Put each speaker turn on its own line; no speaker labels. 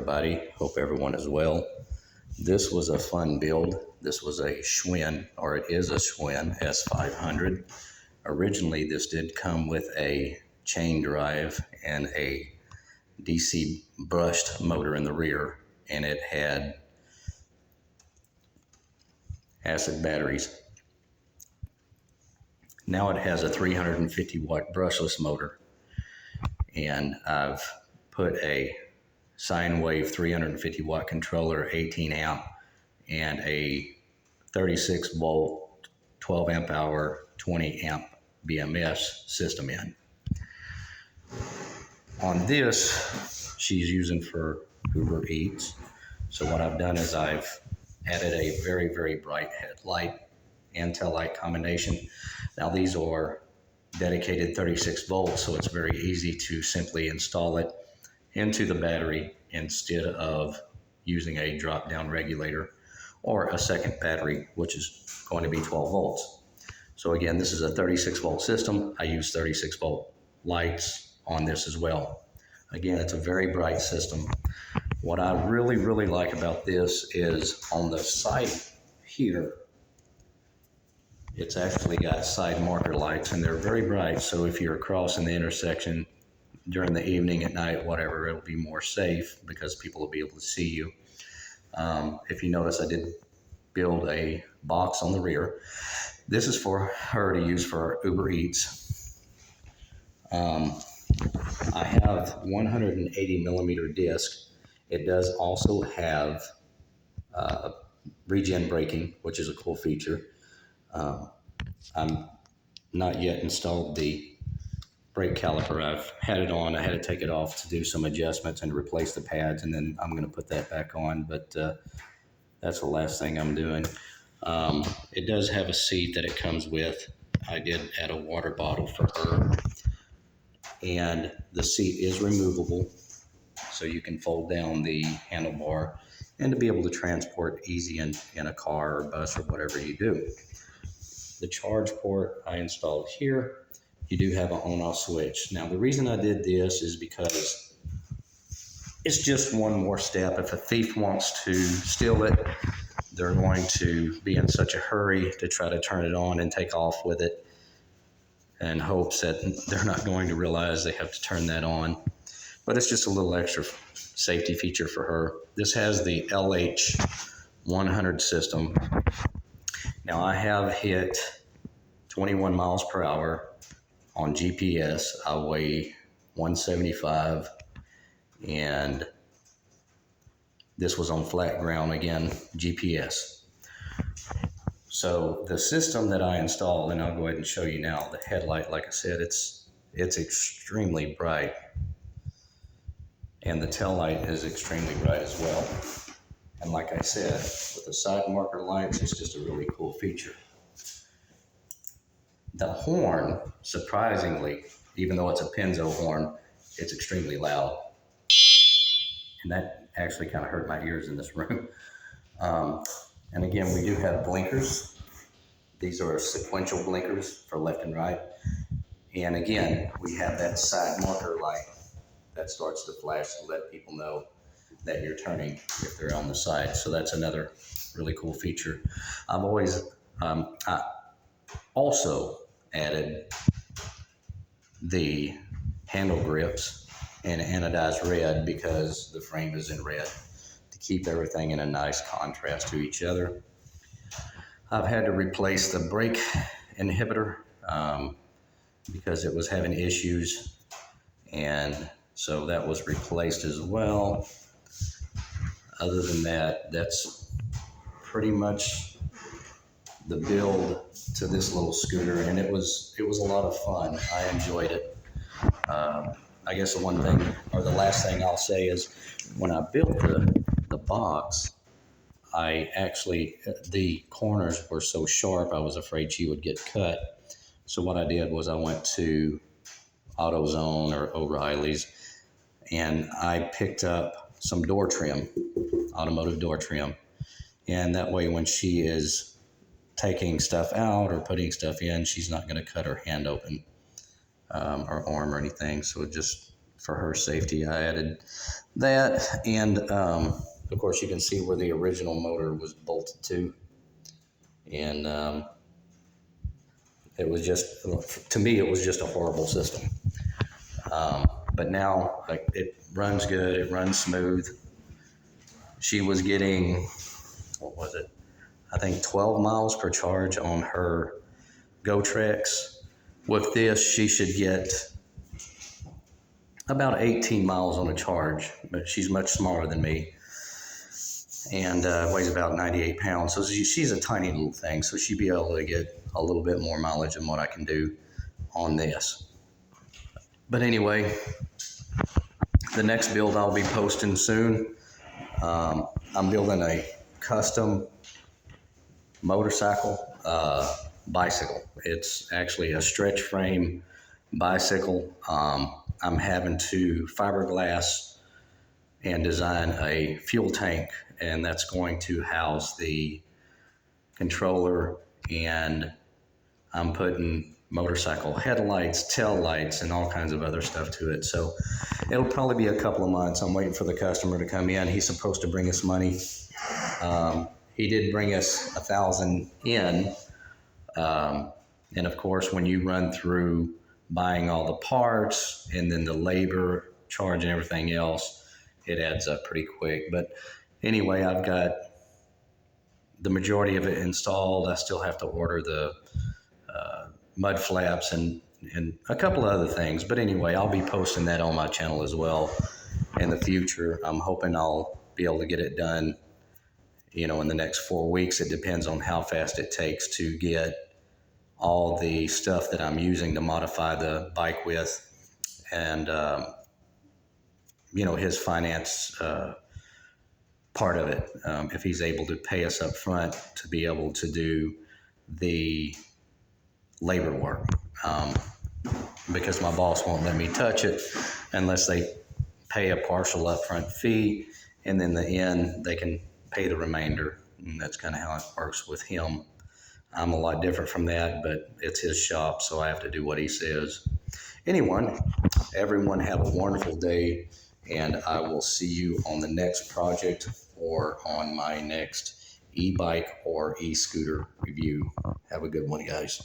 everybody. Hope everyone is well. This was a fun build. This was a Schwinn, or it is a Schwinn S-500. Originally, this did come with a chain drive and a DC brushed motor in the rear, and it had acid batteries. Now it has a 350 watt brushless motor, and I've put a sine wave 350 watt controller, 18 amp, and a 36 volt 12 amp hour 20 amp BMS system in. On this, she's using for Uber Eats. So what I've done is I've added a very, very bright headlight and tail light combination. Now these are dedicated 36 volts, so it's very easy to simply install it into the battery instead of using a drop-down regulator or a second battery, which is going to be 12 volts. So again, this is a 36 volt system. I use 36 volt lights on this as well. Again, it's a very bright system. What I really, really like about this is on the side here, it's actually got side marker lights, and they're very bright. So if you're crossing the intersection during the evening, at night, whatever, it'll be more safe because people will be able to see you. If you notice, I did build a box on the rear. This is for her to use for Uber Eats. I have 180 millimeter disc. It does also have regen braking, which is a cool feature. I'm not yet installed the brake caliper. I've had it on. I had to take it off to do some adjustments and replace the pads, and then I'm going to put that back on, but that's the last thing I'm doing. It does have a seat that it comes with. I did add a water bottle for her, and the seat is removable, so you can fold down the handlebar and to be able to transport easy in a car or bus or whatever you do. The charge port I installed here. You do have an on-off switch. Now, the reason I did this is because it's just one more step. If a thief wants to steal it, they're going to be in such a hurry to try to turn it on and take off with it, in hopes that they're not going to realize they have to turn that on. But it's just a little extra safety feature for her. This has the LH100 system. Now, I have hit 21 miles per hour on GPS. I weigh 175, and this was on flat ground, again, GPS. So the system that I installed, and I'll go ahead and show you now, the headlight, like I said, it's extremely bright, and the tail light is extremely bright as well. And like I said, with the side marker lights, it's just a really cool feature. The horn, surprisingly, even though it's a Penzo horn, it's extremely loud. And that actually kind of hurt my ears in this room. And again, we do have blinkers. These are sequential blinkers for left and right. And again, we have that side marker light that starts to flash to let people know that you're turning if they're on the side. So that's another really cool feature. I've always I also added the handle grips in anodized red because the frame is in red to keep everything in a nice contrast to each other. I've had to replace the brake inhibitor because it was having issues, and so that was replaced as well. Other than that, that's pretty much the build to this little scooter, and it was a lot of fun. I enjoyed it. I guess the one thing, or the last thing I'll say is, when I built the box, I actually, the corners were so sharp, I was afraid she would get cut. So what I did was I went to AutoZone or O'Reilly's, and I picked up some door trim, automotive door trim. And that way, when she is taking stuff out or putting stuff in, she's not going to cut her hand open or arm or anything. So it just for her safety, I added that. And of course, you can see where the original motor was bolted to. And it was just, to me, it was just a horrible system. But now, like, it runs good, it runs smooth. She was getting, what was it? I think 12 miles per charge on her GoTrex. With this, she should get about 18 miles on a charge, but she's much smaller than me and weighs about 98 pounds. So she's a tiny little thing, so she'd be able to get a little bit more mileage than what I can do on this. But anyway, the next build I'll be posting soon. I'm building a custom motorcycle, bicycle. It's actually a stretch frame bicycle. I'm having to fiberglass and design a fuel tank, and that's going to house the controller, and I'm putting motorcycle headlights, tail lights, and all kinds of other stuff to it. So it'll probably be a couple of months. I'm waiting for the customer to come in. He's supposed to bring us money. He did bring us $1,000 in. And of course, when you run through buying all the parts and then the labor charge and everything else, it adds up pretty quick. But anyway, I've got the majority of it installed. I still have to order the mud flaps and a couple of other things. But anyway, I'll be posting that on my channel as well in the future. I'm hoping I'll be able to get it done, you know, in the next 4 weeks. It depends on how fast it takes to get all the stuff that I'm using to modify the bike with, and you know, his finance part of it. If he's able to pay us up front to be able to do the labor work, because my boss won't let me touch it unless they pay a partial upfront fee, and then the end they can pay the remainder. And that's kind of how it works with him. I'm a lot different from that, but it's his shop, so I have to do what he says. Anyway, everyone have a wonderful day, and I will see you on the next project or on my next e-bike or e-scooter review. Have a good one, guys.